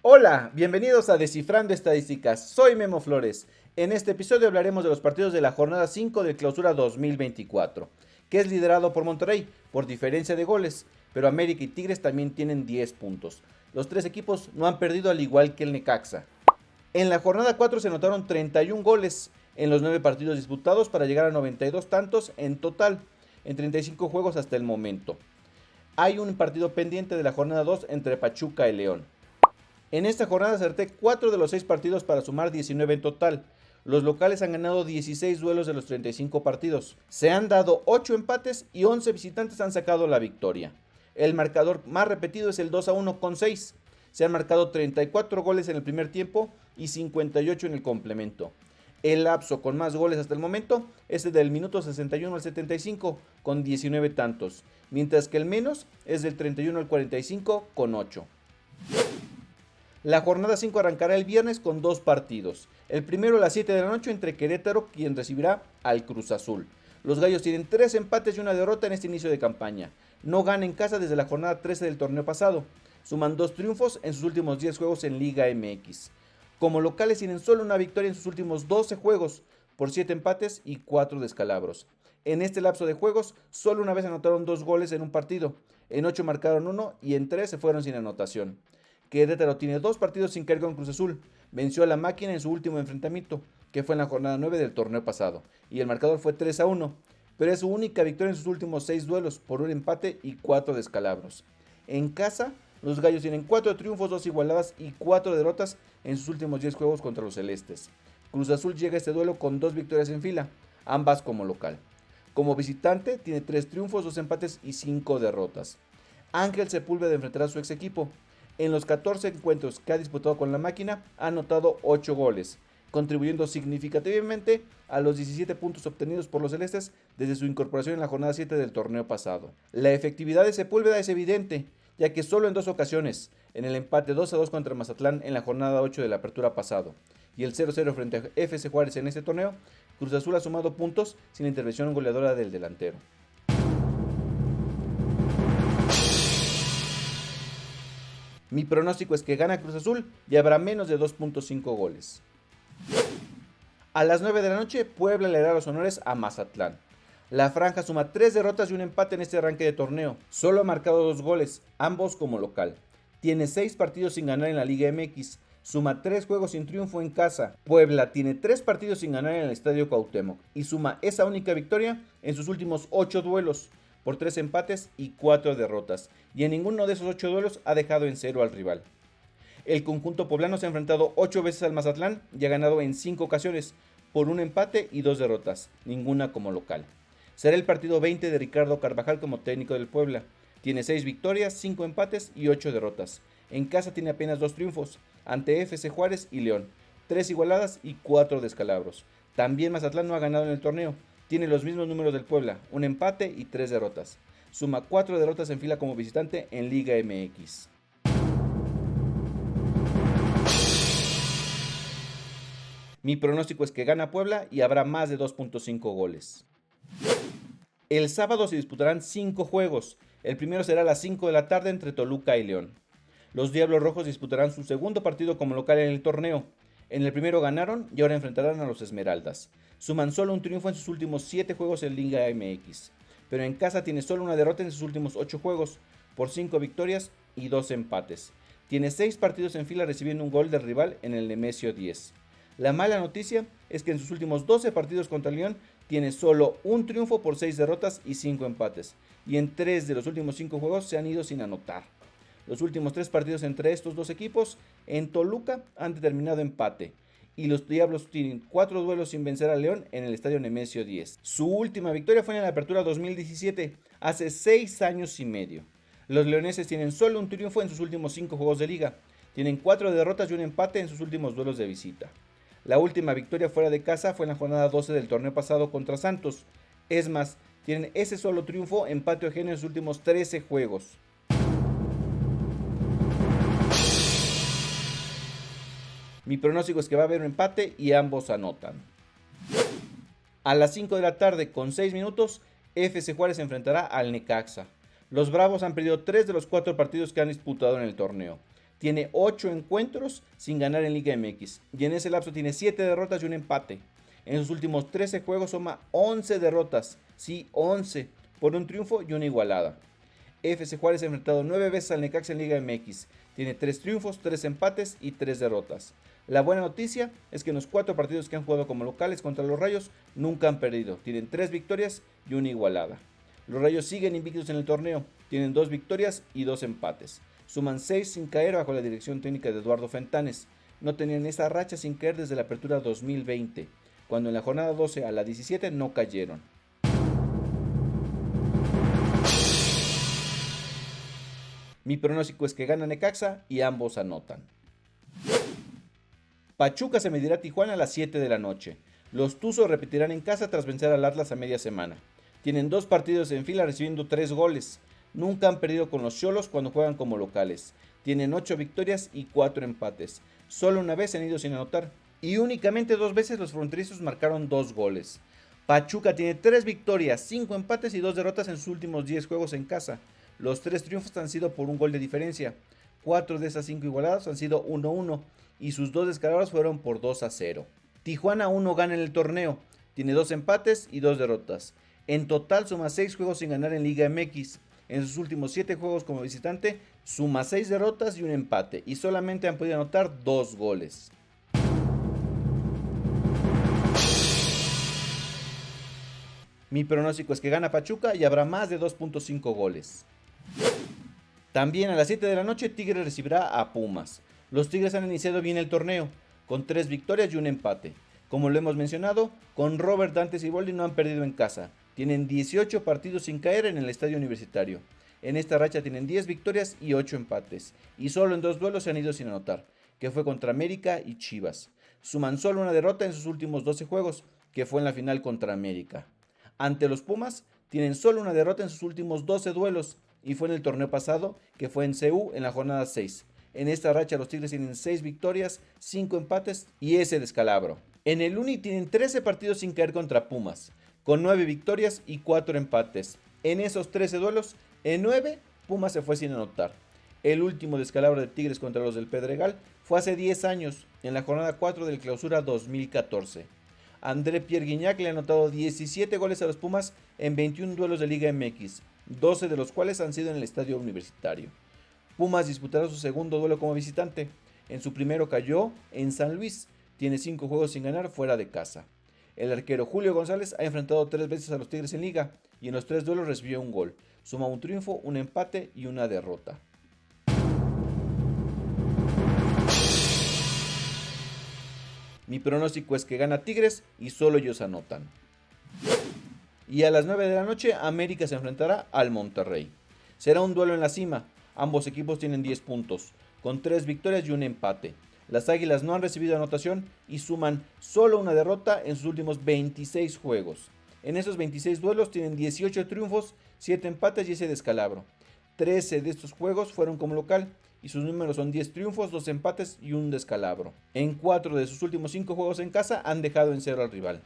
Hola, bienvenidos a Descifrando Estadísticas, soy Memo Flores. En este episodio hablaremos de los partidos de la jornada 5 del Clausura 2024, que es liderado por Monterrey por diferencia de goles, pero América y Tigres también tienen 10 puntos. Los tres equipos no han perdido al igual que el Necaxa. En la jornada 4 se anotaron 31 goles en los 9 partidos disputados para llegar a 92 tantos en total, en 35 juegos hasta el momento. Hay un partido pendiente de la jornada 2 entre Pachuca y León. En esta jornada acerté 4 de los 6 partidos para sumar 19 en total. Los locales han ganado 16 duelos de los 35 partidos. Se han dado 8 empates y 11 visitantes han sacado la victoria. El marcador más repetido es el 2-1 con 6. Se han marcado 34 goles en el primer tiempo y 58 en el complemento. El lapso con más goles hasta el momento es el del minuto 61 al 75 con 19 tantos, mientras que el menos es del 31 al 45 con 8. La jornada 5 arrancará el viernes con 2 partidos. El primero a las 7 de la noche entre Querétaro, quien recibirá al Cruz Azul. Los gallos tienen 3 empates y una derrota en este inicio de campaña. No gana en casa desde la jornada 13 del torneo pasado. Suman 2 triunfos en sus últimos 10 juegos en Liga MX. Como locales tienen solo una victoria en sus últimos 12 juegos, por 7 empates y 4 descalabros. En este lapso de juegos, solo una vez anotaron 2 goles en un partido. En 8 marcaron 1 y en 3 se fueron sin anotación. Querétaro tiene 2 partidos sin caer con Cruz Azul. Venció a la máquina en su último enfrentamiento, que fue en la jornada 9 del torneo pasado, y el marcador fue 3-1, pero es su única victoria en sus últimos 6 duelos, por un empate y 4 descalabros. En casa, los gallos tienen 4 triunfos, 2 igualadas y 4 derrotas en sus últimos 10 juegos contra los celestes. Cruz Azul llega a este duelo con 2 victorias en fila, ambas como local. Como visitante, tiene 3 triunfos, 2 empates y 5 derrotas. Ángel Sepúlveda enfrentará a su ex equipo. En los 14 encuentros que ha disputado con la máquina, ha anotado 8 goles, contribuyendo significativamente a los 17 puntos obtenidos por los celestes desde su incorporación en la jornada 7 del torneo pasado. La efectividad de Sepúlveda es evidente, ya que solo en 2 ocasiones, en el empate 2-2 contra Mazatlán en la jornada 8 de la apertura pasado, y el 0-0 frente a FC Juárez en este torneo, Cruz Azul ha sumado puntos sin la intervención goleadora del delantero. Mi pronóstico es que gana Cruz Azul y habrá menos de 2.5 goles. A las 9 de la noche, Puebla le dará los honores a Mazatlán. La franja suma 3 derrotas y un empate en este arranque de torneo. Solo ha marcado 2 goles, ambos como local. Tiene 6 partidos sin ganar en la Liga MX. Suma 3 juegos sin triunfo en casa. Puebla tiene 3 partidos sin ganar en el Estadio Cuauhtémoc y suma esa única victoria en sus últimos 8 duelos, por 3 empates y 4 derrotas, y en ninguno de esos 8 duelos ha dejado en 0 al rival. El conjunto poblano se ha enfrentado 8 veces al Mazatlán y ha ganado en 5 ocasiones, por un empate y 2 derrotas, ninguna como local. Será el partido 20 de Ricardo Carvajal como técnico del Puebla. Tiene 6 victorias, 5 empates y 8 derrotas. En casa tiene apenas 2 triunfos, ante FC Juárez y León, 3 igualadas y 4 descalabros. También Mazatlán no ha ganado en el torneo. Tiene los mismos números del Puebla, un empate y 3 derrotas. Suma 4 derrotas en fila como visitante en Liga MX. Mi pronóstico es que gana Puebla y habrá más de 2.5 goles. El sábado se disputarán 5 juegos. El primero será a las 5 de la tarde entre Toluca y León. Los Diablos Rojos disputarán su segundo partido como local en el torneo. En el primero ganaron y ahora enfrentarán a los Esmeraldas. Suman solo un triunfo en sus últimos 7 juegos en Liga MX, pero en casa tiene solo una derrota en sus últimos 8 juegos, por 5 victorias y 2 empates. Tiene 6 partidos en fila recibiendo un gol del rival en el Nemesio 10. La mala noticia es que en sus últimos 12 partidos contra León tiene solo un triunfo por 6 derrotas y 5 empates, y en 3 de los últimos 5 juegos se han ido sin anotar. Los últimos 3 partidos entre estos dos equipos en Toluca han determinado empate, y los Diablos tienen 4 duelos sin vencer a León en el Estadio Nemesio 10. Su última victoria fue en la Apertura 2017, hace 6 años y medio. Los leoneses tienen solo un triunfo en sus últimos 5 juegos de liga, tienen 4 derrotas y un empate en sus últimos duelos de visita. La última victoria fuera de casa fue en la jornada 12 del torneo pasado contra Santos. Es más, tienen ese solo triunfo en patio ajeno en sus últimos 13 juegos. Mi pronóstico es que va a haber un empate y ambos anotan. A las 5 de la tarde con 6 minutos, FC Juárez se enfrentará al Necaxa. Los Bravos han perdido 3 de los 4 partidos que han disputado en el torneo. tiene 8 encuentros sin ganar en Liga MX y en ese lapso tiene 7 derrotas y un empate. En sus últimos 13 juegos suma 11 derrotas, sí 11, por un triunfo y una igualada. FC Juárez ha enfrentado 9 veces al Necaxa en Liga MX, tiene 3 triunfos, 3 empates y 3 derrotas. La buena noticia es que en los 4 partidos que han jugado como locales contra los Rayos nunca han perdido, tienen 3 victorias y una igualada. Los Rayos siguen invictos en el torneo, tienen 2 victorias y 2 empates. Suman 6 sin caer bajo la dirección técnica de Eduardo Fentanes. No tenían esa racha sin caer desde la apertura 2020, cuando en la jornada 12 a la 17 no cayeron. Mi pronóstico es que gana Necaxa y ambos anotan. Pachuca se medirá a Tijuana a las 7 de la noche. Los Tuzos repetirán en casa tras vencer al Atlas a media semana. Tienen 2 partidos en fila recibiendo 3 goles. Nunca han perdido con los Xolos cuando juegan como locales. Tienen 8 victorias y 4 empates. Solo una vez han ido sin anotar. Y únicamente 2 veces los fronterizos marcaron 2 goles. Pachuca tiene 3 victorias, 5 empates y 2 derrotas en sus últimos 10 juegos en casa. Los 3 triunfos han sido por un gol de diferencia. 4 de esas 5 igualadas han sido 1-1 y sus 2 descalabrados fueron por 2-0. Tijuana aún no gana en el torneo. Tiene 2 empates y 2 derrotas. En total suma 6 juegos sin ganar en Liga MX. En sus últimos 7 juegos como visitante suma 6 derrotas y un empate y solamente han podido anotar 2 goles. Mi pronóstico es que gana Pachuca y habrá más de 2.5 goles. También a las 7 de la noche Tigres recibirá a Pumas. Los Tigres han iniciado bien el torneo, con 3 victorias y un empate. Como lo hemos mencionado, con Robert Dante Siboldi no han perdido en casa. Tienen 18 partidos sin caer en el estadio universitario. En esta racha tienen 10 victorias y 8 empates. Y solo en 2 duelos se han ido sin anotar, que fue contra América y Chivas. Suman solo una derrota en sus últimos 12 juegos, que fue en la final contra América. Ante los Pumas, tienen solo una derrota en sus últimos 12 duelos, y fue en el torneo pasado, que fue en CU en la jornada 6. En esta racha los Tigres tienen 6 victorias, 5 empates y ese descalabro. En el Uni tienen 13 partidos sin caer contra Pumas, con 9 victorias y 4 empates. En esos 13 duelos, en 9 Pumas se fue sin anotar. El último descalabro de Tigres contra los del Pedregal fue hace 10 años, en la jornada 4 del Clausura 2014. André Pierre Guignac le ha anotado 17 goles a los Pumas en 21 duelos de Liga MX, 12 de los cuales han sido en el estadio universitario. Pumas disputará su segundo duelo como visitante. En su primero cayó en San Luis. Tiene 5 juegos sin ganar fuera de casa. El arquero Julio González ha enfrentado 3 veces a los Tigres en Liga y en los 3 duelos recibió un gol. Suma un triunfo, un empate y una derrota. Mi pronóstico es que gana Tigres y solo ellos anotan. Y a las 9 de la noche América se enfrentará al Monterrey. Será un duelo en la cima. Ambos equipos tienen 10 puntos, con 3 victorias y un empate. Las Águilas no han recibido anotación y suman solo una derrota en sus últimos 26 juegos. En esos 26 duelos tienen 18 triunfos, 7 empates y ese descalabro. 13 de estos juegos fueron como local y sus números son 10 triunfos, 2 empates y un descalabro. En 4 de sus últimos 5 juegos en casa han dejado en 0 al rival.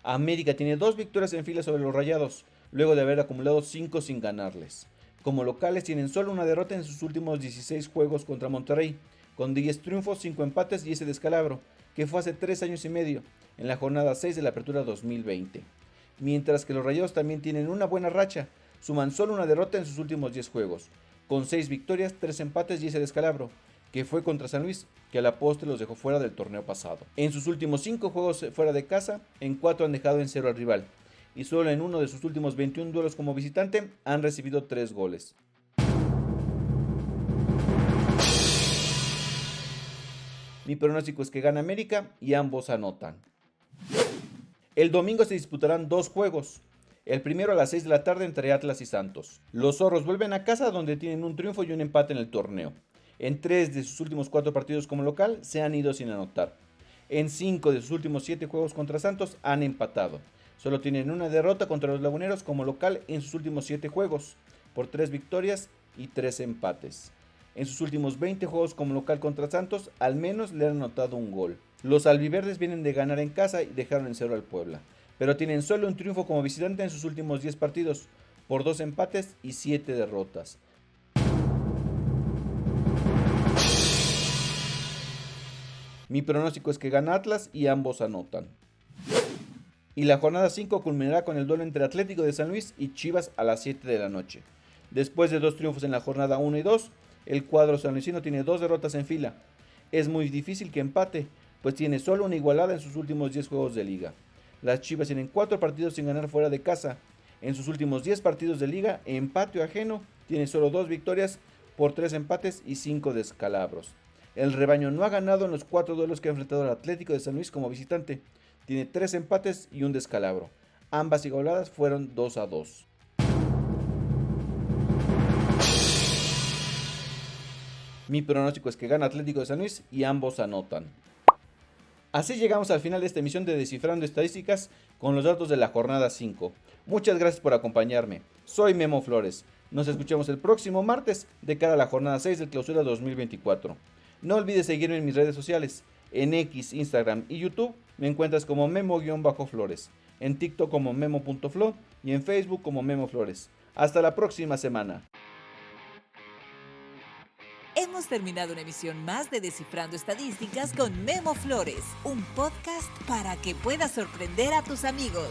América tiene 2 victorias en fila sobre los Rayados, luego de haber acumulado 5 sin ganarles. Como locales tienen solo una derrota en sus últimos 16 juegos contra Monterrey, con 10 triunfos, 5 empates y ese descalabro, que fue hace 3 años y medio, en la jornada 6 de la apertura 2020. Mientras que los Rayados también tienen una buena racha, suman solo una derrota en sus últimos 10 juegos, con 6 victorias, 3 empates y ese descalabro, que fue contra San Luis, que a la postre los dejó fuera del torneo pasado. En sus últimos 5 juegos fuera de casa, en 4 han dejado en 0 al rival, y solo en uno de sus últimos 21 duelos como visitante han recibido 3 goles. Mi pronóstico es que gana América y ambos anotan. El domingo se disputarán 2 juegos. El primero a las 6 de la tarde entre Atlas y Santos. Los zorros vuelven a casa donde tienen un triunfo y un empate en el torneo. En 3 de sus últimos 4 partidos como local se han ido sin anotar. En 5 de sus últimos 7 juegos contra Santos han empatado. Solo tienen una derrota contra los laguneros como local en sus últimos 7 juegos, por 3 victorias y 3 empates. En sus últimos 20 juegos como local contra Santos, al menos le han anotado un gol. Los albiverdes vienen de ganar en casa y dejaron en 0 al Puebla, pero tienen solo un triunfo como visitante en sus últimos 10 partidos, por 2 empates y 7 derrotas. Mi pronóstico es que gana Atlas y ambos anotan. Y la jornada 5 culminará con el duelo entre Atlético de San Luis y Chivas a las 7 de la noche. Después de 2 triunfos en la jornada 1 y 2, el cuadro sanluisino tiene 2 derrotas en fila. Es muy difícil que empate, pues tiene solo una igualada en sus últimos 10 juegos de liga. Las Chivas tienen 4 partidos sin ganar fuera de casa. En sus últimos 10 partidos de liga, empate o ajeno, tiene solo 2 victorias por 3 empates y 5 descalabros. El rebaño no ha ganado en los 4 duelos que ha enfrentado al Atlético de San Luis como visitante. Tiene 3 empates y un descalabro. Ambas igualadas fueron 2-2. Mi pronóstico es que gana Atlético de San Luis y ambos anotan. Así llegamos al final de esta emisión de Descifrando Estadísticas con los datos de la jornada 5. Muchas gracias por acompañarme. Soy Memo Flores. Nos escuchamos el próximo martes de cara a la jornada 6 del Clausura 2024. No olvides seguirme en mis redes sociales. En X, Instagram y YouTube me encuentras como Memo-Flores. En TikTok como Memo.flo y en Facebook como Memo Flores. Hasta la próxima semana. Hemos terminado una emisión más de Descifrando Estadísticas con Memo Flores, un podcast para que puedas sorprender a tus amigos.